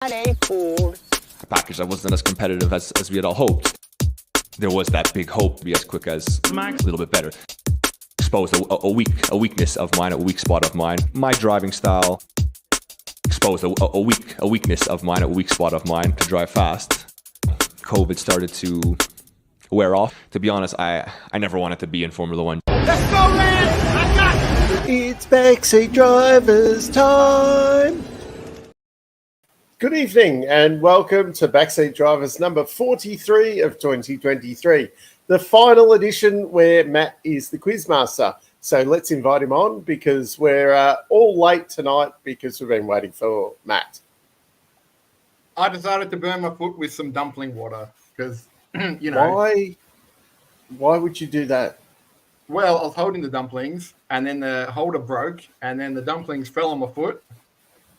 A package that wasn't as competitive as we had all hoped. There was that big hope to be as quick as Max, a little bit better. Exposed a weakness of mine, a weak spot of mine. My driving style exposed a weakness of mine, a weak spot of mine to drive fast. COVID started to wear off. To be honest, I never wanted to be in Formula One. Let's go, Lance! I got you! It's Backseat Drivers time! Good evening and welcome to Backseat Drivers number 43 of 2023, the final edition where Matt is the quizmaster. So let's invite him on because we're all late tonight because we've been waiting for Matt. I decided to burn my foot with some dumpling water because, you know. Why would you do that? Well, I was holding the dumplings and then the holder broke and then the dumplings fell on my foot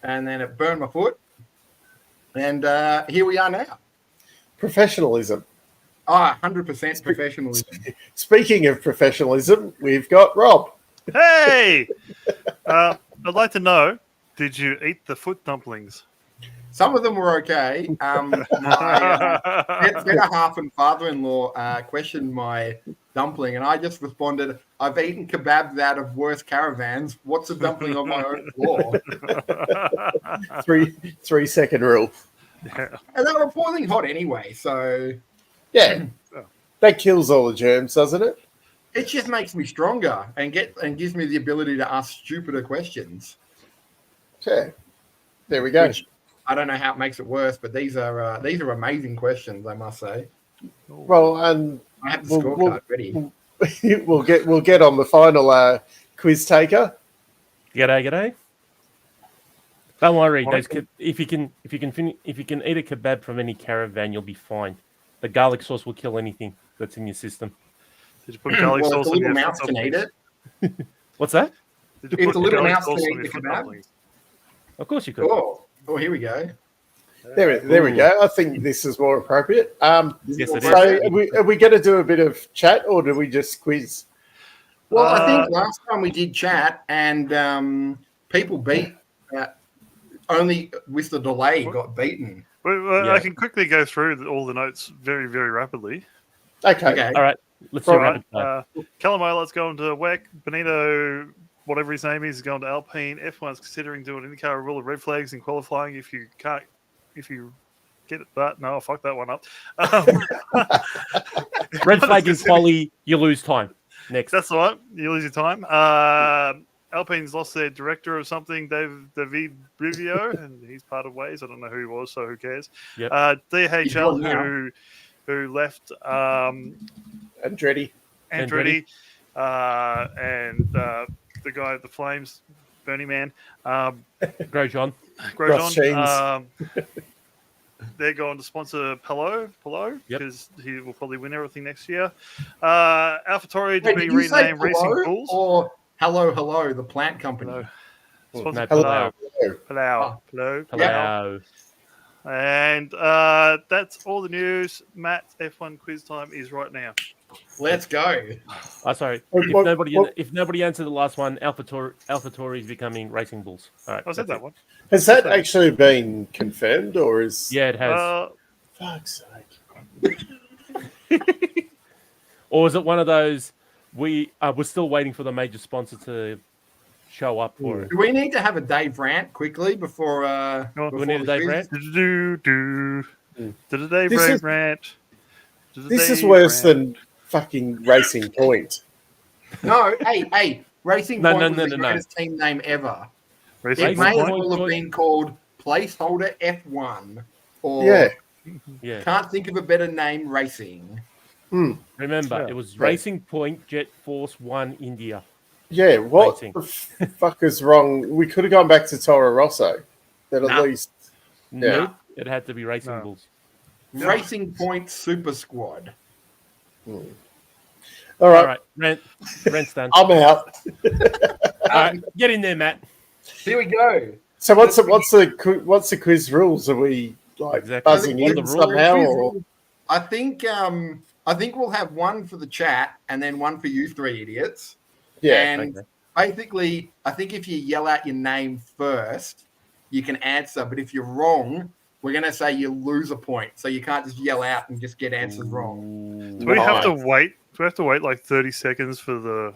and then it burned my foot. And here we are now. Professionalism. 100% professionalism. Speaking of professionalism, we've got Rob. Hey! I'd like to know, did you eat the foot dumplings? Some of them were okay. My better half and father-in-law questioned my dumpling, and I just responded, I've eaten kebabs out of worse caravans. What's a dumpling on my own floor? 3 second rule. Yeah. And they were boiling hot anyway, so... Yeah, that kills all the germs, doesn't it? It just makes me stronger and gives me the ability to ask stupider questions. Yeah, there we go. Which I don't know how it makes it worse, but these are amazing questions, I must say. Well, and I have the scorecard ready. We'll get on the final quiz taker. G'day. Don't worry, if you can eat a kebab from any caravan, you'll be fine. The garlic sauce will kill anything that's in your system. Did you put garlic sauce the on little your mouse can eat it. What's that? Did you If put the little garlic mouse sauce can on eat your the foot kebab. dumplings? Of course you could. Oh, here we go. There we go. I think this is more appropriate. Yes, it So is. are we going to do a bit of chat or do we just quiz? Well, I think last time we did chat and people beat only with the delay got beaten. Well, Yeah. I can quickly go through all the notes very, very rapidly. Okay. All right, let's do All rapid right. fire. Callum going to WEC. Benito, whatever his name is going to Alpine. F1's considering doing IndyCar rule of red flags in qualifying if you get it. But no, I'll fuck that one up. Red flag in quali, you lose time. Next. That's the one. You lose your time. Alpine's lost their director or something, David Brivio, and he's part of Waze. I don't know who he was, so who cares? Yep. DHL, who left Andretti. Andretti, and the guy at the Flames, Bernie Man, Grosjean. Grosjean. They're going to sponsor Pelot Yep. because he will probably win everything next year. AlphaTauri to Wait, be did you say renamed Racing Hello Bulls. or Hello, the plant company? Hello. No, Sponsored Palau. Hello. Palau. And that's all the news. Matt's F1 quiz time is right now. Let's go. Oh, sorry. What- If nobody answered the last one, AlphaTauri is becoming Racing Bulls. All right. I said that's that one. Has that actually been confirmed or is... Yeah, it has. Fuck's sake. Or is it one of those? We're still waiting for the major sponsor to show up for it. Do we need to have a Dave rant quickly before? Do we need a the Dave quiz? rant? This Rant. This is worse than fucking Racing Point. No, hey, Racing No, Point no, was no, the no. greatest team name ever. Racing It may as Point. well have been called Placeholder F1 or Yeah. can't think of a better name. Racing. Remember, Yeah. it was Racing Point Jet Force One India. Yeah, what Racing. the fuck is wrong? We could have gone back to Toro Rosso. That at No. least... No, it had to be Racing No. Bulls. Racing Point Super Squad. All All right, right, rent's done. I'm out. All right, get in there, Matt. Here we go. So what's the quiz rules? Are we like Exactly. buzzing What in the rules? somehow? Or... I think we'll have one for the chat and then one for you three idiots. Yeah, And okay. basically, I think if you yell out your name first, you can answer. But if you're wrong, we're going to say you lose a point. So you can't just yell out and just get answers wrong. Do we have to Nice. wait? Do we have to wait like 30 seconds for the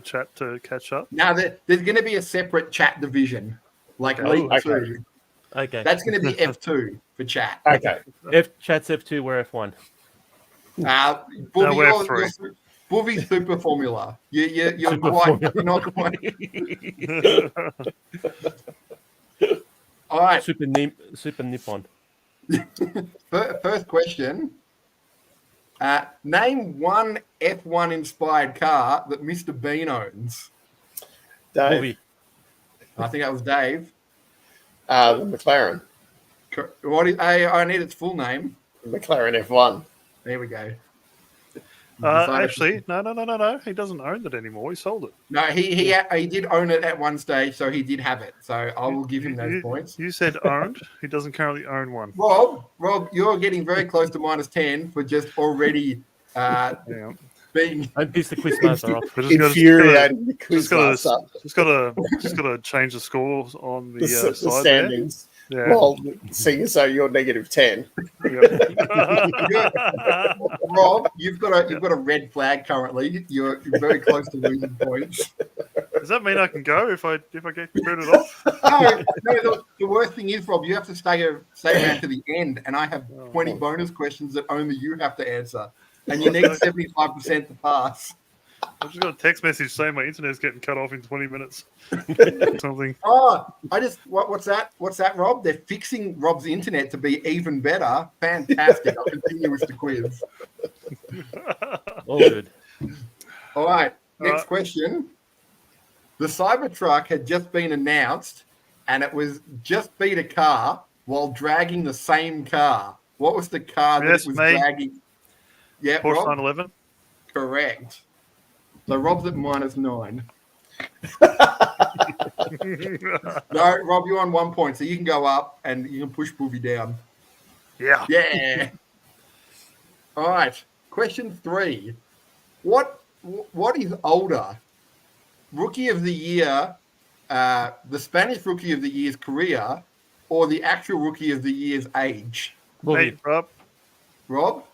chat to catch up? Now, there's going to be a separate chat division, like Okay. League Okay. 2. Okay. That's going to be F2 for chat. Okay. If chat's F2, we're F1. Booby, we're you're- free. you're Boovy's super formula. You're Super quite, formula. you're not quite. All right. Super Nippon. First question. Name one F1 inspired car that Mr. Bean owns. Dave, Movie. I think that was Dave. the McLaren. I need its full name. McLaren F1. There we go. Decided- Actually, no. He doesn't own it anymore. He sold it. No, he did own it at one stage, so he did have it. So I will give him those points. You said owned. He doesn't currently own one. Rob, you're getting very close to -10 for just already Yeah. being. Don't piss the quizmaster off. We're just gonna- Infuriating the Just gotta, quizmaster. just gotta change the scores on the, The side standings. there. Yeah. Well, seeing as though you're -10. Rob, you've got a red flag currently. You're very close to losing points. Does that mean I can go if I get booted off? No. The worst thing is, Rob, you have to stay around to the end, and I have 20 bonus questions that only you have to answer, and you need 75% to pass. I just got a text message saying my internet's getting cut off in 20 minutes. Something. Oh, what's that? What's that, Rob? They're fixing Rob's internet to be even better. Fantastic. I'll continue with the quiz. All good. All right. Next question. The Cybertruck had just been announced, and it was just beat a car while dragging the same car. What was the car that Yes, it was mate. dragging? Yeah, Porsche Rob? 911. Correct. So Rob's at -9. No, Rob, you're on 1 point, so you can go up and you can push Boovy down. Yeah. Yeah. All right. Question 3. What is older? Rookie of the Year, the Spanish Rookie of the Year's career, or the actual Rookie of the Year's age? Movie. Hey, Rob. Rob?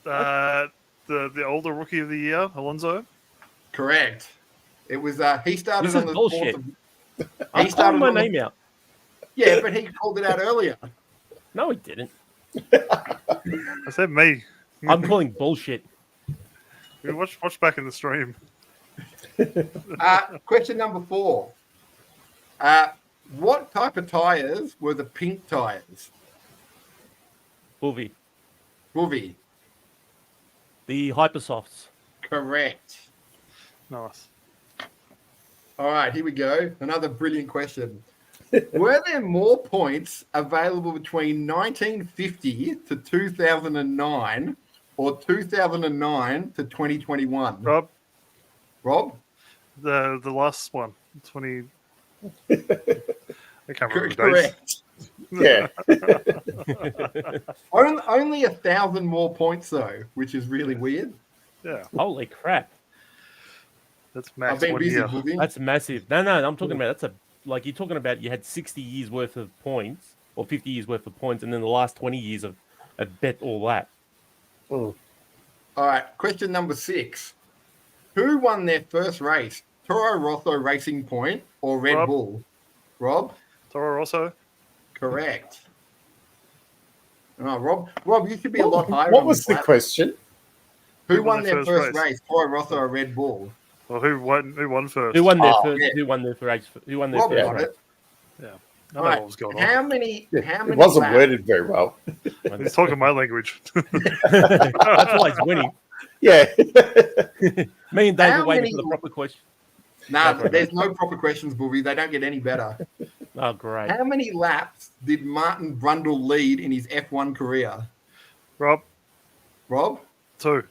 The older rookie of the year, Alonso. Correct. It was he started This on is the bullshit. 4th of, I'm started calling my on the- name out. Yeah, but he called it out earlier. No, he didn't. I said me. I'm calling bullshit. Watch back in the stream. Question number 4. What type of tires were the pink tires? Movie. Boovy. The Hypersofts. Correct. Nice. All right, here we go. Another brilliant question. Were there more points available between 1950 to 2009 or 2009 to 2021? Rob, Rob? the last one. 20. I can't remember the dates. Correct. Yeah. Only 1,000 more points, though, which is really weird. Yeah, Holy crap. that's I've max been 1 busy, year. Boovy. That's massive. No, I'm talking about you're talking about you had 60 years worth of points or 50 years worth of points, and then the last 20 years of bet all that. All right, question number 6. Who won their first race? Toro Rosso Racing Point or Red Rob. Bull? Rob? Toro Rosso. Correct. Oh, Rob, you should be a lot higher. What on was the that. question? Who won their first race? Toro Rosso or Red Bull? Well, who won first? Who won their Oh, first? yeah. Who won their race? Who won their Rob first got race? it. I All know right. what was going on. How many? How many? It wasn't laps- worded very well. He's talking my language. That's why he's winning. Yeah. Me and Dave How are waiting many- for the proper question. Nah, there's no proper questions, Booby. They don't get any better. Oh, great. How many laps did Martin Brundle lead in his F1 career? Rob, Rob? 2.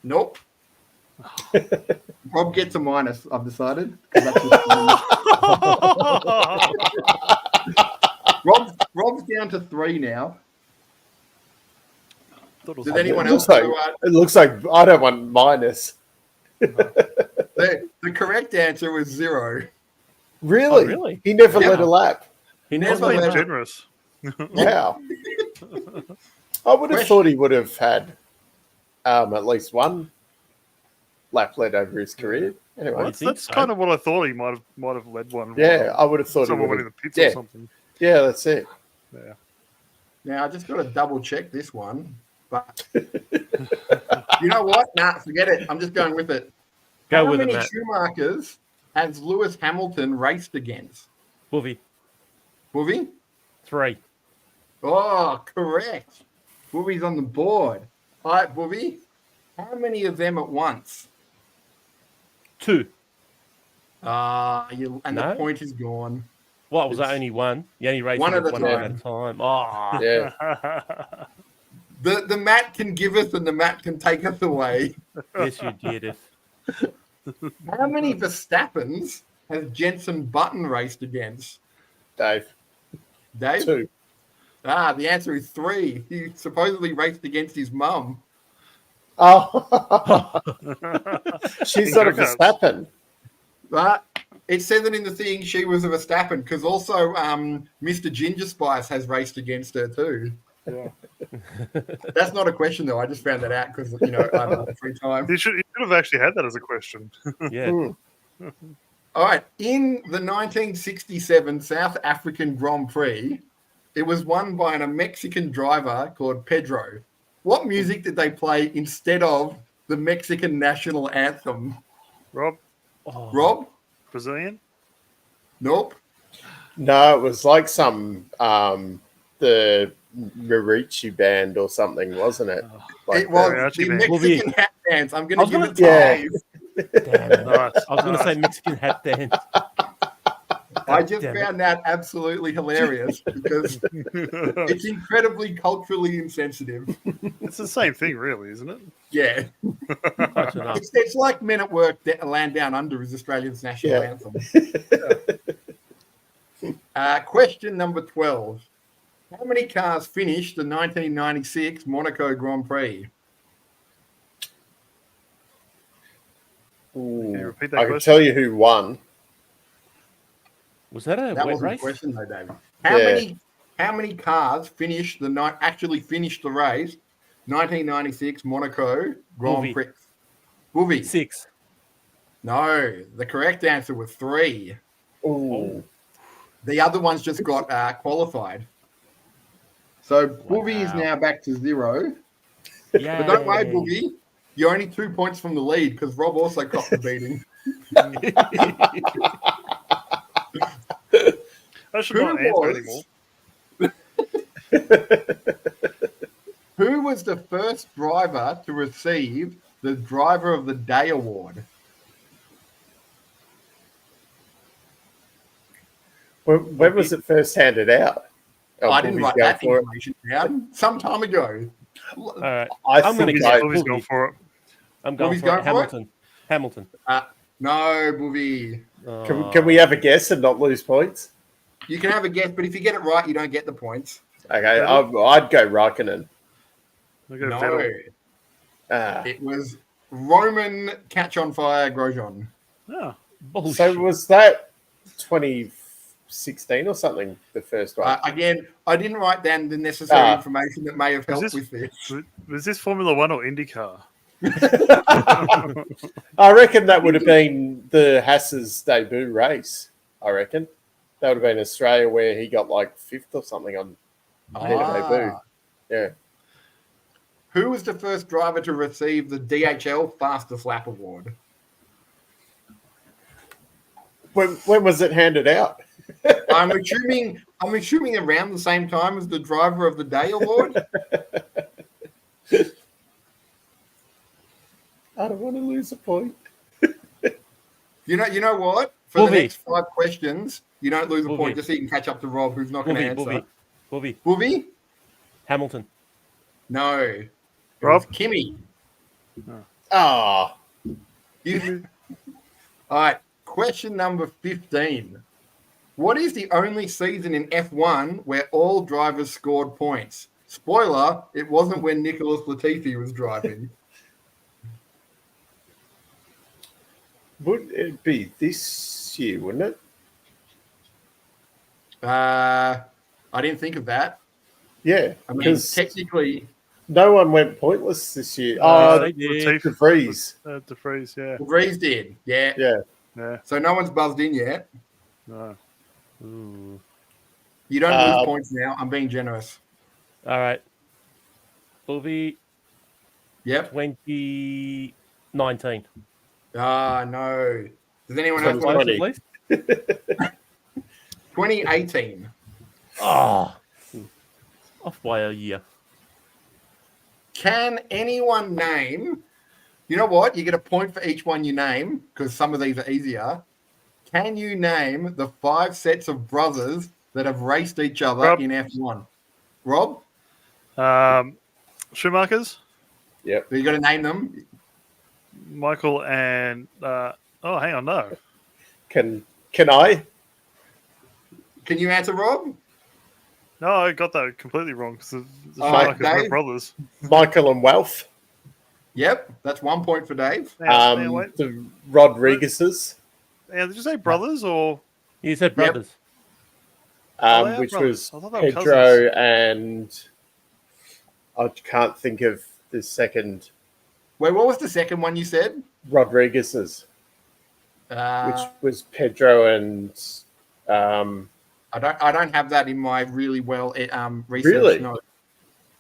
Nope. Rob gets a minus, I've decided. 'Cause that's just- Rob's down to 3 now. Thought it was Did anyone It else looks like, know, it looks like I don't want minus. the correct answer was 0. Really? Oh, really? He never Yeah. led a lap. He That's never Never being let- let generous. Wow. I would have thought he would have had at least one lap led over his career. Anyway, I think That's so. kind of what I thought. He might have led one. yeah, I would have thought he someone would went in have. the pits Yeah, or something. yeah, that's it. Yeah. Now, I just got to double check this one, but you know what? Nah, forget it. I'm just going with it. Go How with it, many Matt. Schumachers has Lewis Hamilton raced against? Boovie, Boovie? 3. Oh, correct. Boovie's on the board. All right, Boovie. How many of them at once? 2. And No? the point is gone. What, was that only one? You only raced One at a one time. at a time. Oh, Yeah, The Matt can give us and the Matt can take us away. yes, you did it. How many Verstappens has Jenson Button raced against? Dave. Dave? 2. The answer is 3. He supposedly raced against his mum. Oh, she's not a Congrats. Verstappen. But it says it in the thing she was a Verstappen because also Mr. Ginger Spice has raced against her too. Yeah. That's not a question though. I just found that out because I have free time. You should have actually had that as a question. Yeah. Hmm. All right. In the 1967 South African Grand Prix, it was won by a Mexican driver called Pedro. What music did they play instead of the Mexican national anthem? Rob, Oh, Rob? Brazilian? Nope. No, it was like some the Mariachi band or something, wasn't it? Like It was Mariachi the band. Mexican hat dance. I'm going I to was give it to gonna- Dave. damn it. Nice. I was going to say Mexican hat dance. I just Damn it. found that absolutely hilarious because it's incredibly culturally insensitive. It's the same thing, really, isn't it? Yeah. Close enough. It's like Men at Work, Land Down Under is Australia's national Yeah. anthem. Question number 12. How many cars finished the 1996 Monaco Grand Prix? Ooh, you repeat that I can question? tell you who won. Was that a That wet wasn't a race? question though, David. Yeah. How many cars finished actually finished the race 1996 Monaco Grand Boovie. Prix? Boovie. 6. No, the correct answer was 3. Ooh. The other ones just got qualified. So Boovie is Wow. now back to 0. Yeah. But don't worry, Boogie. You're only 2 points from the lead because Rob also got the beating. I should Who not answer was- anymore. Who was the first driver to receive the Driver of the Day award? When was it first handed out? Oh, I didn't Bobby's write going that for it. information down some time ago. All right. I I'm gonna think guess I, Bobby's Boogie. gone for it. I'm going Bobby's for going it. for it? Hamilton. Hamilton. No, Boovie. can we have a guess and not lose points? You can have a guess, but if you get it right, you don't get the points. Okay, I'd go Raikkonen. I'll go No, Vettel. Ah. it was Roman Catch on Fire Grosjean. Oh, Bullshit. So was that 2016 or something, the first one? Again, I didn't write down the necessary Ah. information that may have helped this- with this. was this Formula One or IndyCar? I reckon that would have been the Haas's debut race. I reckon. That would have been Australia where he got like 5th or something on their debut. Yeah. Who was the first driver to receive the DHL Fastest Lap Award? When was it handed out? I'm assuming around the same time as the Driver of the Day award. I don't want to lose a point. You know what? For the Boovie. next 5 questions, you don't lose a Boovie. point just so you can catch up to Rob, who's not going to Boovie, answer. Boovie. Boovie. Boovie? Hamilton. No. It Rob? was Kimmy. Ah, You- All right. Question number 15. What is the only season in F1 where all drivers scored points? Spoiler, it wasn't when Nicholas Latifi was driving. would it be this year, wouldn't it? I didn't think of that. Yeah, I mean, because technically, no one went pointless this year. they did. De Vries. De Vries, yeah. Breeze did. Yeah. Yeah. Yeah. So no one's buzzed in yet. No. Ooh. You don't lose points now. I'm being generous. All right. Booby, Yep. 2019. Ah, no. Does anyone else Close want at 2020. least. 2018? Oh, off by a year. Can anyone name? You know what? You get a point for each one you name because some of these are easier. Can you name the 5 sets of brothers that have raced each other Rob. in F1? Rob, Schumachers, Yep. you got to name them. Michael and hang on, no. Can I? Can you answer, Rob? No, I got that completely wrong because the Alright, Schumachers were Dave? brothers. Michael and Wealth. Yep, that's 1 point for Dave. Wait. The Rodriguez's, Yeah, did you say brothers or You said brothers. they are which brothers. was I thought they were Pedro and I can't think of the second Wait, what was the second one you said? Rodriguez's, which was Pedro and I don't have that in my really well research Really? notes.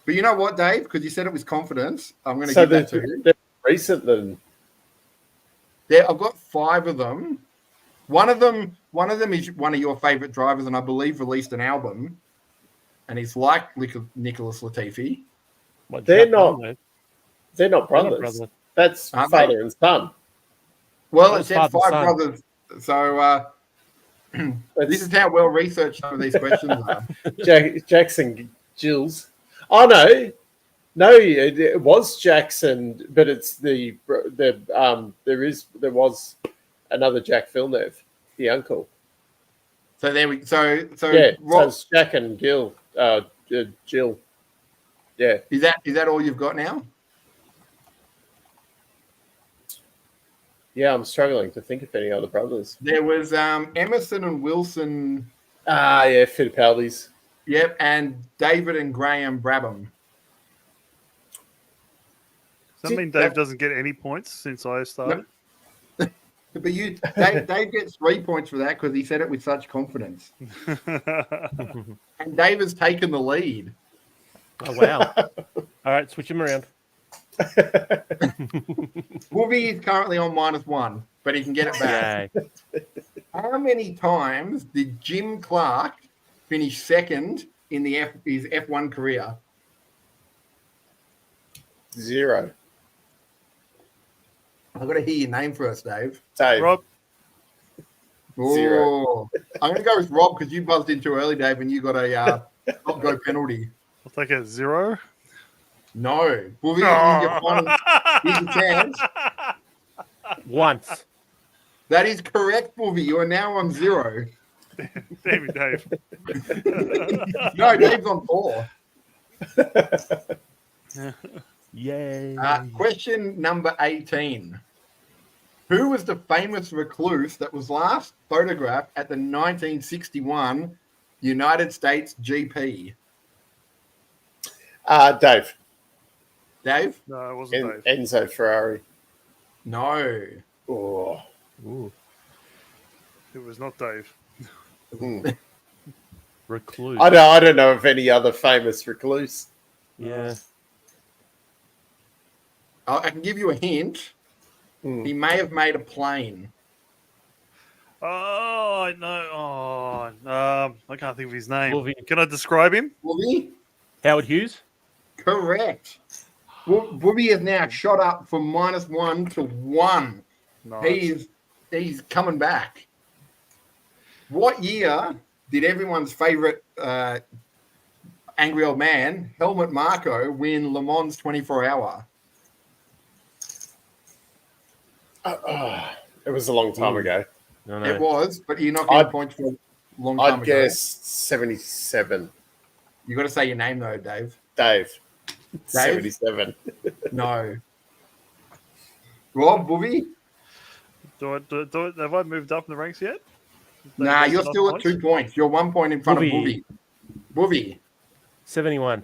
But you know what, Dave? Because you said it with confidence, I'm going to so give that to you. they're recent then. I've got 5 of them. One of them is one of your favorite drivers, and I believe released an album. And he's like Nicholas Latifi. What, They're Jack not- Conway? They're not They're not brothers. brothers. That's Aren't father and son. Well, That it was said father 5 son. brothers. So this is how well researched some of these questions are. Jackson Gills. Oh no, it was Jackson, but it's there was another Jack Villeneuve, the uncle. So there we Yeah, so Rob, it's Jack and Jill. Jill. Yeah, is that all you've got now? yeah. I'm struggling to think of any other brothers. There was Emerson and Wilson. Yeah, Fittipaldi's. Yep, and David and Graham Brabham. Does that mean Dave doesn't get any points since I started? But Dave gets 3 points for that because he said it with such confidence. And Dave has taken the lead. Oh, wow. All right, switch him around. Wooby is currently on -1, but he can get it back. Yay. How many times did Jim Clark finish second in his F1 career? 0. I've got to hear your name first, Dave. Dave. Rob, Oh, 0. I'm going to go with Rob because you buzzed in too early, Dave, and you got a stop go penalty. I'll take a 0. No. Wooby, here's your chance. Once. That is correct, Wooby. You are now on 0. Damn you, Dave. No, Dave's on 4. Yay. Question number 18. Who was the famous recluse that was last photographed at the 1961 United States GP? Dave. Dave? No, it wasn't Dave. Enzo Ferrari. No. Oh. Ooh. It was not Dave. Recluse. I don't know of any other famous recluse. Yeah. I can give you a hint. He may have made a plane. Oh, I know. Oh, I can't think of his name. Wolverine. Can I describe him? Wooby? Howard Hughes? Correct. Wooby is now shot up from -1 to 1. Nice. He's coming back. What year did everyone's favorite angry old man, Helmut Marko, win Le Mans 24-hour? It was a long time ago. No, It no. was, but you're not getting points for a long time I'd ago. guess 77. You got to say your name though, Dave. Dave. 77. No. Rob, Wooby? Have I moved up in the ranks yet? Nah, Dave you're got still enough at 2 points. You're 1 point in front Wooby. of Wooby. Boovy. 71.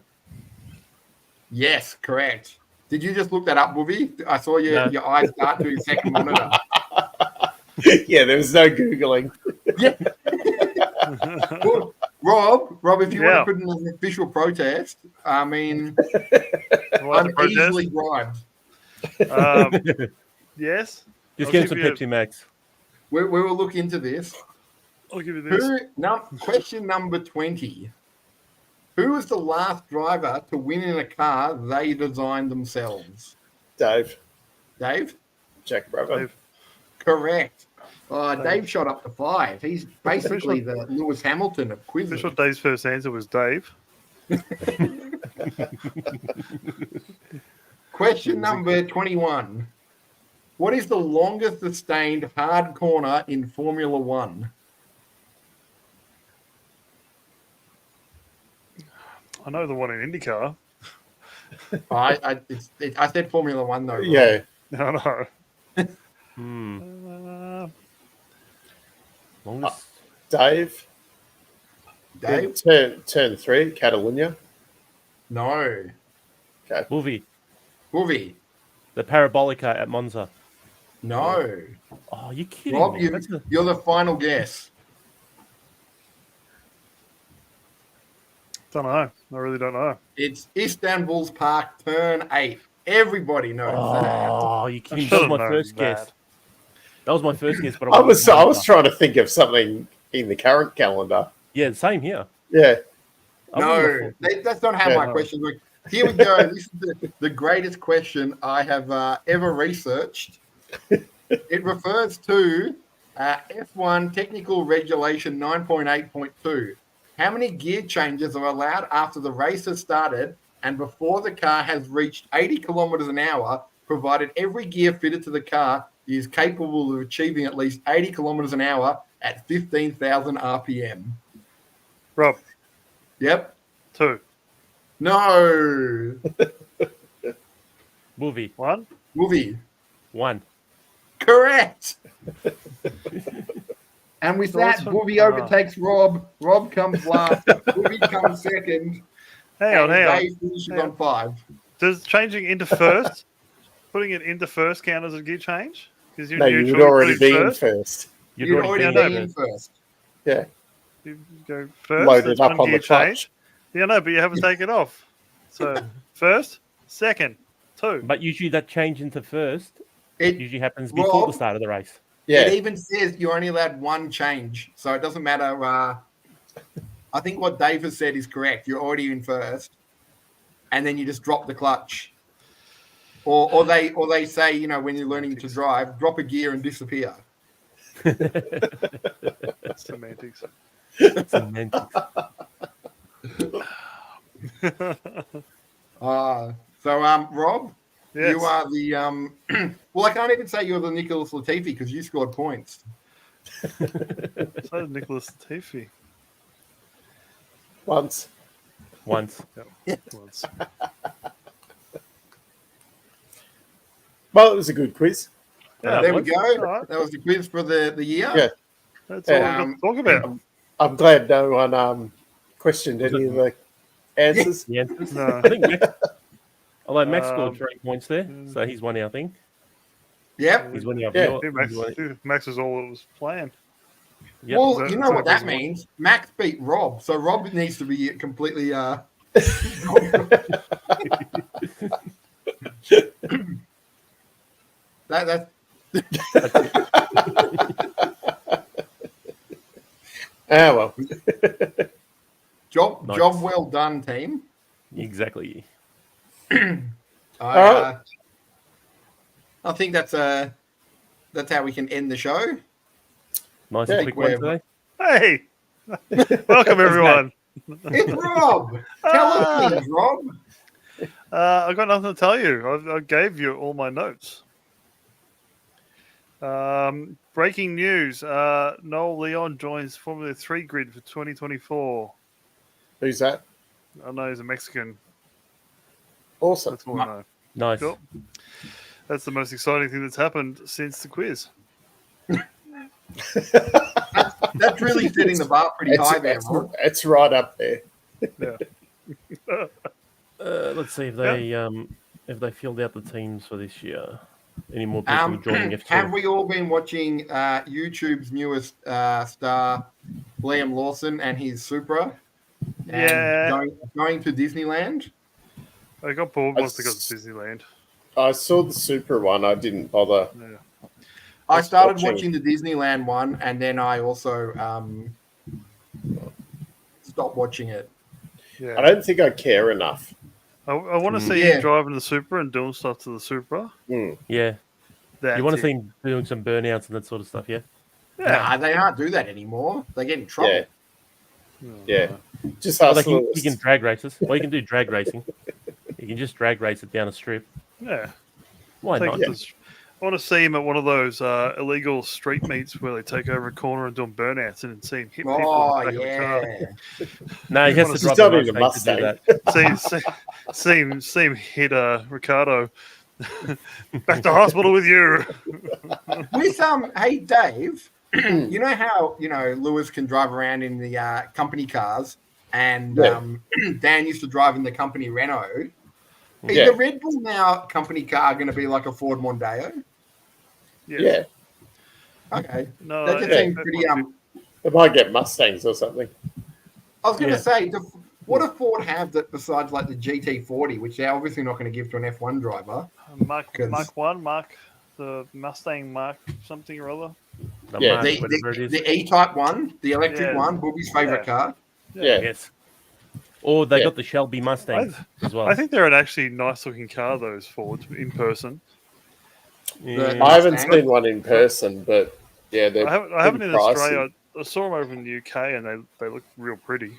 Yes, correct. Did you just look that up, Boovy? I saw No. your eyes start to your second monitor. Yeah, there was no Googling. Yeah. Rob, if you Yeah. want to put in an official protest, I mean, Well, I'm the protest. easily bribed. Yes. Just I'll get him give some you a- Pepsi Max. We will look into this. I'll give you this. Question number 20. Who was the last driver to win in a car they designed themselves? Dave, Dave? Jack Brabham. Dave. Correct. Dave shot up to 5. He's basically Official- the Lewis Hamilton of quizzes. Official Dave's first answer was Dave. Question number 21. What is the longest sustained hard corner in Formula One? I know the one in IndyCar. I said Formula One though. Rob. Yeah, I know. Longest. Dave. Dave? Turn 3, Catalunya. No. Boovy. Boovy? The Parabolica at Monza. No. Oh, you kidding Rob, me? That's a- you're the final guess. Don't know. I really don't know. It's Istanbul's Park Turn 8. Everybody knows that. Oh, you kidding me? I That was should've my known first guess. that. That was my first guess, but I was Monza. trying to think of something in the current calendar. Yeah, same here. Yeah. I No, wouldn't have that's not how Yeah, my no. questions work. Here we go. This is the greatest question I have ever researched. It refers to F1 Technical Regulation 9.8.2. How many gear changes are allowed after the race has started and before the car has reached 80 kilometers an hour, provided every gear fitted to the car is capable of achieving at least 80 kilometers an hour at 15,000 RPM? Rob, Yep. 2. No. Movie. 1. Movie. 1. Correct. And with So that, what's for- Booby overtakes Rob. Rob comes last. Booby comes second. Hang on, and hang on. Dave finishes Hang on 5. Does changing into first, putting it into first count as a gear change? Because No, you would already be in first. You'd already been be in in first. Yeah. You go first. Load that's it up one on gear the clutch. change. Yeah, no, but you haven't taken it off. So first, second, 2. But usually that change into first It, usually happens before Rob? the start of the race. Yeah. it even says you're only allowed one change. So it doesn't matter. I think what Dave has said is correct. You're already in first. And then you just drop the clutch. Or they say, you know, when you're learning to drive, drop a gear and disappear. Semantics. Semantics. Rob, Yes. you are the well, I can't even say you're the Nicholas Latifi because you scored points. So did Nicholas Latifi. Once. Once. Once. Well, it was a good quiz. Yeah, There we once. go. All right. That was the quiz for the year. Yeah. That's all we've got Um, to talk about. I'm glad no one questioned any of the answers. The answers? No. I think Max, although Max scored Um, 3 points there, so he's winning, I think. Yep. He's winning up. Yeah. I think Max was all that was planned. Yep. Well, So- you know so what that it was- means. Max beat Rob, so Rob needs to be completely. That Well. job Nice. job well done, team. Exactly. I think that's how we can end the show. Nice Yeah, and quick one we're- today. Hey, welcome everyone. It's Rob. Tell us things, Rob. I've got nothing to tell you. I gave you all my notes. Breaking news: Noel Leon joins Formula 3 grid for 2024. Who's that? I know he's a Mexican. Awesome. That's all I know. Nice. Cool. That's the most exciting thing that's happened since the quiz. That's really setting the bar pretty high there, Rob. It's right up there. Yeah. Let's see if they filled out the teams for this year. Any more people joining F2? Have we all been watching YouTube's newest star, Liam Lawson, and his Supra? And Yeah. going to Disneyland. I got bored once they got to Disneyland. I saw the Super one. I didn't bother. Yeah. I started watching. watching the Disneyland one, and then I also stopped watching it. Yeah. I don't think I care enough. I want to see Yeah. him driving the Supra and doing stuff to the Supra. Yeah. That's You want to it. see him doing some burnouts and that sort of stuff, yeah? Yeah. Nah, they can't do that anymore. They get in trouble. Yeah. Just Well, ask he Lewis. can drag races. Well, you can do drag racing. You can just drag race it down a strip. Yeah. Why Take not? this- I want to see him at one of those illegal street meets where they take over a corner and doing burnouts and see him hit people. Oh, in the back of the car. yeah. No, he has to He's drive done a in a Mustang to do Mustang. that. see him hit Ricardo. Back to hospital with you. With hey Dave, you know how Lewis can drive around in the company cars, and Yeah. Dan used to drive in the company Renault. Is Yeah. the Red Bull now company car going to be like a Ford Mondeo? Yeah. Okay, No, that just yeah, seems that pretty. might be- They might get Mustangs or something. I was going to Yeah. say, what do Ford have that besides like the GT40, which they're obviously not going to give to an F1 driver? Mark 'Cause- the Mustang Mark something or other. The Yeah, Mark, The, whatever it is. the E-Type one, the electric Yeah. one, Booby's favorite Yeah. car. Yeah. Yes. Or they Yeah. got the Shelby Mustangs as well. I think they're an actually nice looking car, those Fords, in person. Yeah. I haven't Mustang. seen one in person, but yeah, they're I haven't in pretty pricey. Australia. I saw them over in the UK and they look real pretty.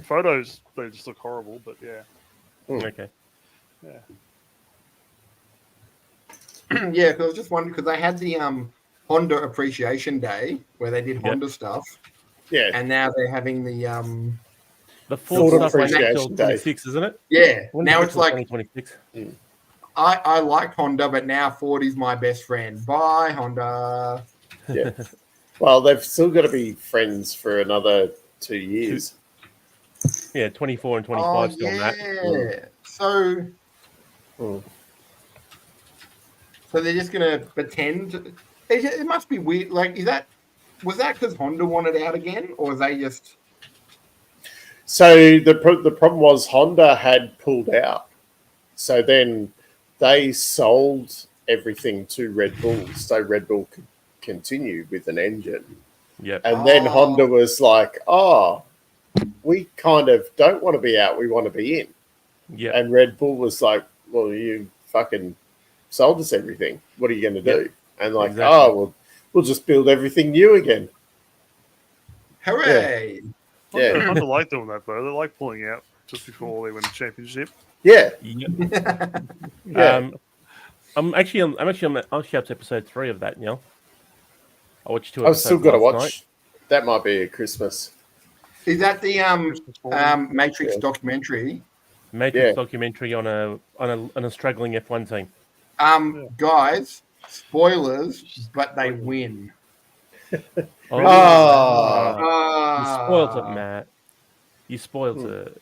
Photos, they just look horrible, but yeah. Okay. Yeah, because I was just wondering because they had the Honda Appreciation Day where they did Honda stuff, Yeah. and now they're having the The Ford Ford stuff won't Appreciation till Day. 26, isn't it? yeah. When Now is it it's till like 2026. I like Honda, but now Ford is my best friend. Bye Honda. Yeah. Well, they've still got to be friends for another 2 years. Yeah, 24 and 25 Oh still on that. yeah. So Mm. so they're just gonna pretend. It must be weird. Like, was that because Honda wanted out again, or was they just? So the problem was Honda had pulled out. So then they sold everything to Red Bull, so Red Bull could continue with an engine. Yep. And then Oh. Honda was like, "Oh, we kind of don't want to be out; we want to be in." Yeah. And Red Bull was like, "Well, you fucking sold us everything. What are you going to do?" And like, Exactly. "Oh, well, we'll just build everything new again." Hooray! Yeah. Honda like doing that though. They like pulling out just before they win the championship. Yeah, Yep. yeah. I'm actually up to episode 3 of that now. I watched 2 I've episodes still got to last watch. night. That might be a Christmas. Is that the Matrix Yeah. documentary? Matrix Yeah. documentary on a struggling F1 team. Guys, spoilers, but they win. Oh, Ah, you spoiled it, Matt. You spoiled it.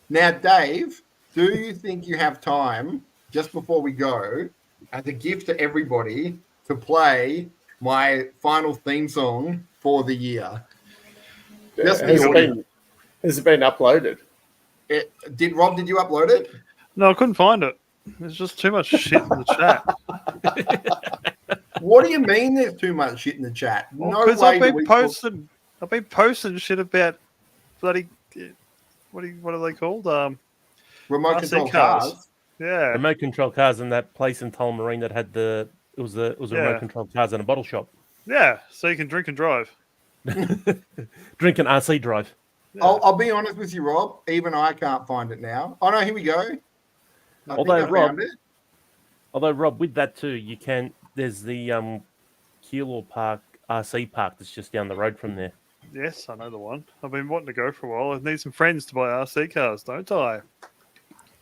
Now, Dave, do you think you have time just before we go, as a gift to everybody, to play my final theme song for the year? Just has, the it audio. been uploaded? Did you upload it? No, I couldn't find it. There's just too much shit in the chat. What do you mean there's too much shit in the chat? No Because way. I've been posting shit about bloody what are they called? remote RC control cars. cars. Yeah. Remote control cars in that place in Tullamarine that had it was a Yeah. remote control cars in a bottle shop. Yeah. So you can drink and drive. Drink an RC drive. Yeah. I'll be honest with you, Rob. Even I can't find it now. Oh no, here we go. I think Although, I Rob- found it. Although Rob, with that too, there's the Keilor Park RC park that's just down the road from there. Yes, I know the one. I've been wanting to go for a while. I need some friends to buy RC cars, don't I?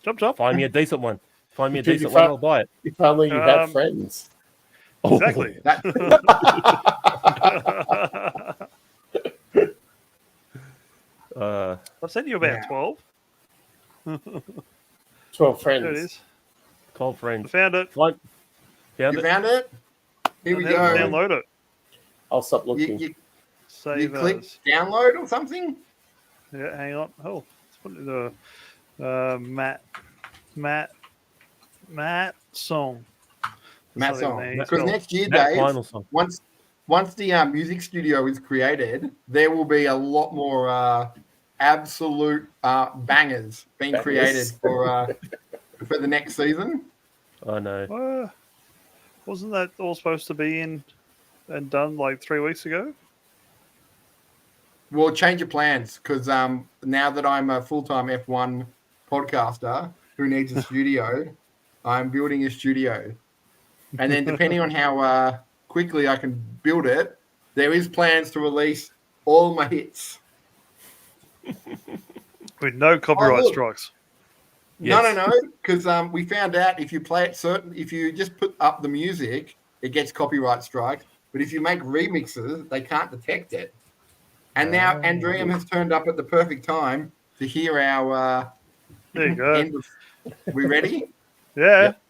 Chop chop. Find me a decent one. Find me a Dude, decent you one, found- I'll buy it. If only you had Um, friends. Exactly. I've sent you about Yeah. 12. 12 There it friends. is. 12 I friends. found it. Found You it. found it? Here we And then go. download it. I'll stop You, looking. you, Save you click as. download or something? Yeah, hang on. Oh, let's put it in the Matt song. Matt That's not song. his name. Because next year, That Dave, final song. once the music studio is created, there will be a lot more absolute bangers being Bangers. created for the next season. I know. Wasn't that all supposed to be in and done like 3 weeks ago? Well, change your plans because now that I'm a full-time F1 podcaster who needs a studio, I'm building a studio. And then depending on how quickly I can build it, there is plans to release all my hits. With no copyright look. strikes. Yes. No, because we found out if you play it if you just put up the music, it gets copyright strikes. But if you make remixes, they can't detect it. And now Andream has turned up at the perfect time to hear our There you go. end of. We ready? Yeah. Yep.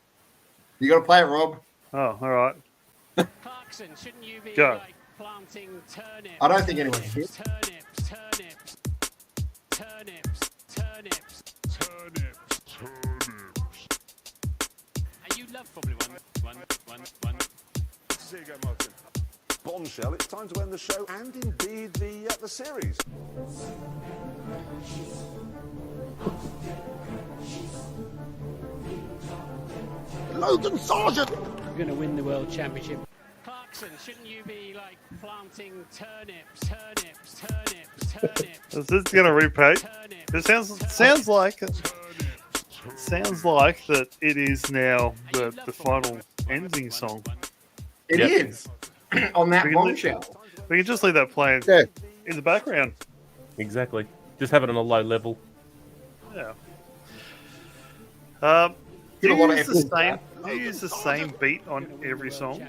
You got to play it, Rob. Oh, all right. Clarkson, shouldn't you be Go. like planting turnips? I don't think anyone can. Turnips. And you love Formula One. Here you go, Martin. Bombshell. It's time to end the show and indeed the series. Logan Sargent. We're going to win the world championship. Clarkson, shouldn't you be like planting turnips? Is this going to repeat? It sounds like that it is now the final ending song. It Yep. is on that We can bombshell. We can just leave that playing Yeah. in the background. Exactly. Just have it on a low level. Yeah. Get Do a you lot of use the effort. same? Do you use the same beat on every song?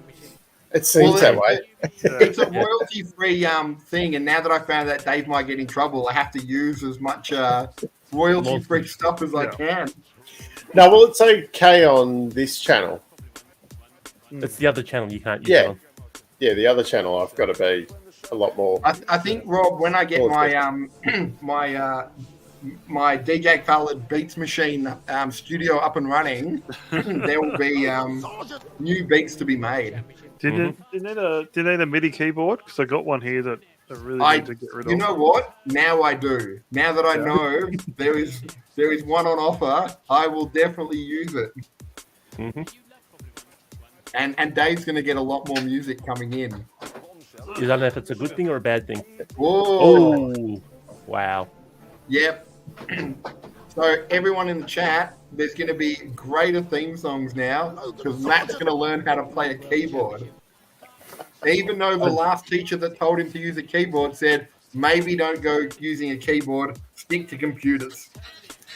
It seems Well, that way. It's a royalty-free thing, and now that I found that Dave might get in trouble, I have to use as much royalty-free stuff as I can. No, well, it's okay on this channel. It's the other channel you can't use Yeah. it on. Yeah, the other channel I've got to be a lot more. I think, Rob, when I get my my DJ Khaled Beats Machine studio up and running, there will be new beats to be made. Do you need a MIDI keyboard? Because I got one here that I really I, need to get rid of. you know what? Now I do. Now that I know there is one on offer, I will definitely use it. Mm-hmm. And Dave's going to get a lot more music coming in. You don't know if it's a good thing or a bad thing. Oh, Oh, wow. yep. So everyone in the chat, there's going to be greater theme songs now because Matt's going to learn how to play a keyboard. Even though the last teacher that told him to use a keyboard said, maybe don't go using a keyboard, stick to computers.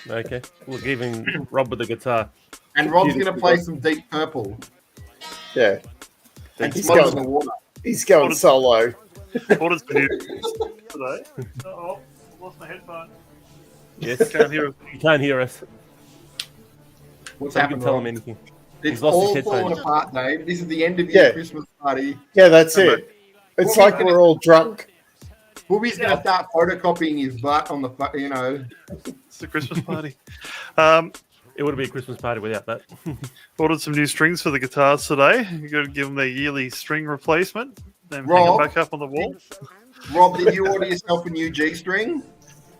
Okay. Look, even Rob with the guitar. And Rob's going to play some Deep Purple Yeah. and He's Smudge going- the Water. He's going solo. What is new today? Oh, lost my headphone. Yes. Can't hear it. You can't hear us. What's So you happened, can tell Rob? him anything. It's He's lost his all falling headphones. apart, Dave. This is the end of your Yeah. Christmas party. Yeah, that's it. It's like we're all drunk. Booby's going to start photocopying his butt on the, It's the Christmas party. It would be a Christmas party without that. Ordered some new strings for the guitars today. You got to give them their yearly string replacement. Then hang Rob? them back up on the wall. Rob, did you order yourself a new G string?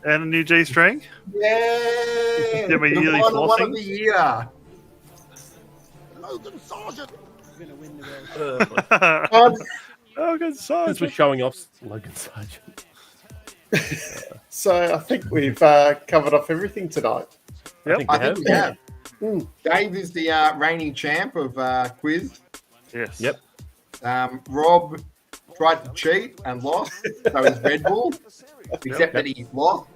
And a new G string. Yeah. Give me The yearly final one flossing. of the year. Logan Sargent. We're going to win the world. Oh, good Since we're size. showing off Logan Sargent. So I think we've covered off everything tonight. Yep. I think we have. Mm. Dave is the reigning champ of quiz. Yes. Yep. Rob tried to cheat and lost, so is Red Bull, except that he lost.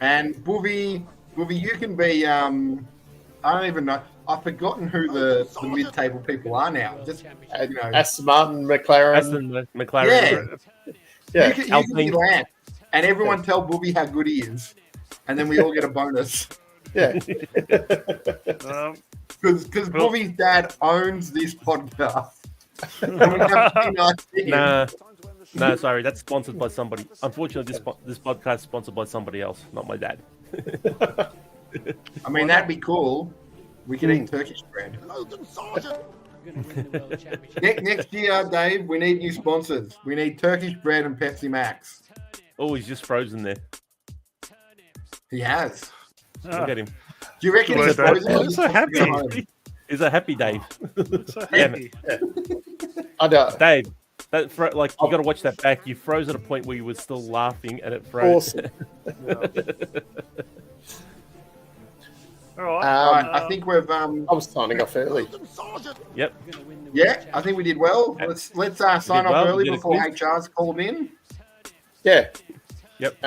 And Boovy, you can be, I don't even know, I've forgotten who the mid-table people are now. Just, Aston Martin, McLaren. Aston McLaren. Yeah. Yeah. you can be Alpine. Lance. and everyone tell Booby how good he is, and then we all get a bonus. Yeah. Because Booby's dad owns this podcast. And we have to be nice to him. No, sorry, that's sponsored by somebody. Unfortunately, this podcast is sponsored by somebody else, not my dad. I mean, that'd be cool. We could eat Turkish bread. Logan Sargent. We're going to win the World Championship. Next year, Dave, we need new sponsors. We need Turkish bread and Pepsi Max. Oh, he's just frozen there. He has. Look at him. Do you reckon Good he's work, Dave. frozen? I'm so happy. He's a happy Dave. So Damn happy. I don't. Dave, that like you got to watch that back. You froze at a point where you were still laughing, and it froze. Awesome. All right. All right, I think we've I was signing off early. Logan Sargent. Yep. We're going to win the World yeah, I Championship. think we did well. Let's sign off well. We early did a before quiz. HR's called in. Yeah. Yep.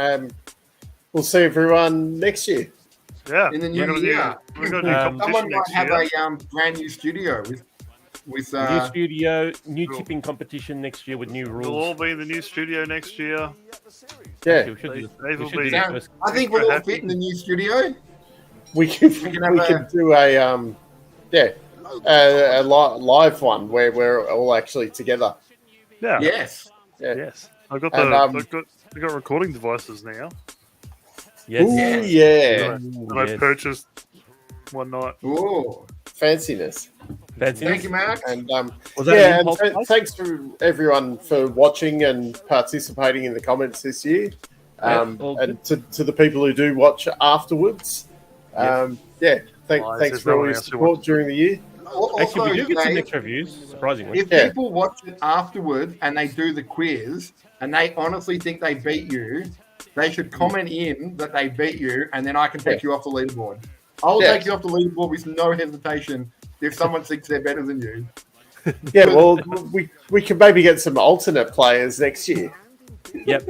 We'll see everyone next year. Yeah. in the new We're year. gonna do Um, competition Someone might next have year. a brand new studio with New studio, new cool. tipping competition next year with new We'll all rules. be in the new studio next year. Yeah. We should do, Dave we will should do be- the first- I think we'll all Happy. fit in the new studio. We can can have do a live one where we're all actually together. Yeah. Yes. Yeah. Yes. I've got And, I've got recording devices now Yes. Ooh, Yes. yeah. that I Yes. purchased one night. Ooh. Fanciness. Fancy. Thank you, Max. And Was that yeah, an and impulse buy? thanks to everyone for watching and participating in the comments this year. all And to the people who do watch afterwards. Yes. Thanks there's for no all one your else who support during the year. Actually, we do get some Dave, extra views, surprisingly. if Yeah. people watch it afterwards and they do the quiz and they honestly think they beat you, they should comment in that they beat you, and then I can take you off the leaderboard. I'll Yeah. take you off the leaderboard with no hesitation if someone thinks they're better than you. Yeah, well, we can maybe get some alternate players next year. Yep.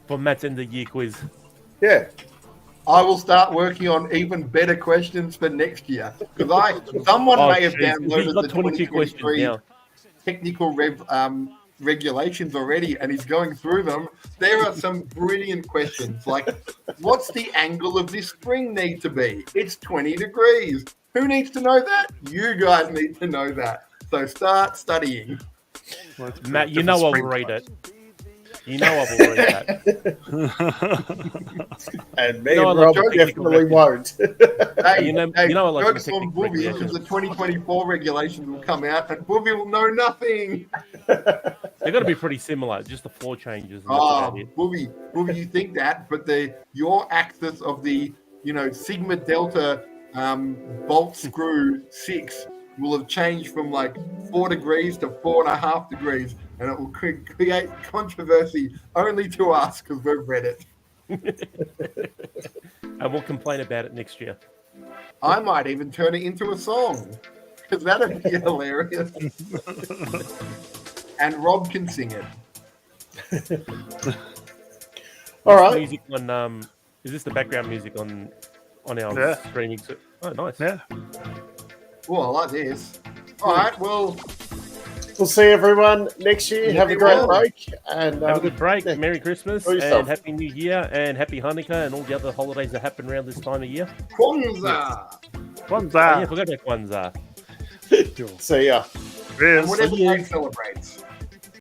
For Matt's end of year quiz. Yeah. I will start working on even better questions for next year because someone Oh, may have geez, downloaded he's the got 22 questions 2023 now. technical regulations already, and he's going through them. There are some brilliant questions like, what's the angle of this spring need to be? It's 20 degrees. Who needs to know that? You guys need to know that. So start studying. Matt, you know I will read it. You know I will read that. And me No, I and like Rob the technical definitely records. won't. Hey, You know I like focus the on technical Booby because regulations. the 2024 regulations will come out and Booby will know nothing. They're going to be pretty similar, just the floor changes. And that's Oh, about it. Booby, you think that, but your axis of the Sigma Delta bolt screw 6 will have changed from like 4 degrees to 4.5 degrees, and it will create controversy only to us because we've read it. And we'll complain about it next year. I might even turn it into a song because that'd be hilarious. And Rob can sing it. All right. Music on is this the background music on our Yeah. streaming? Oh, nice. Yeah. Oh, I like this. All right, well, We'll see everyone next year. Have a great well. break. And Have a good break. yeah. Merry Christmas Enjoy yourself. and Happy New Year and Happy Hanukkah and all the other holidays that happen around this time of year. Kwanzaa. One's Oh, yeah, I that. forgot about Kwanzaa. see ya. Cheers. Whatever See ya. Dave celebrates.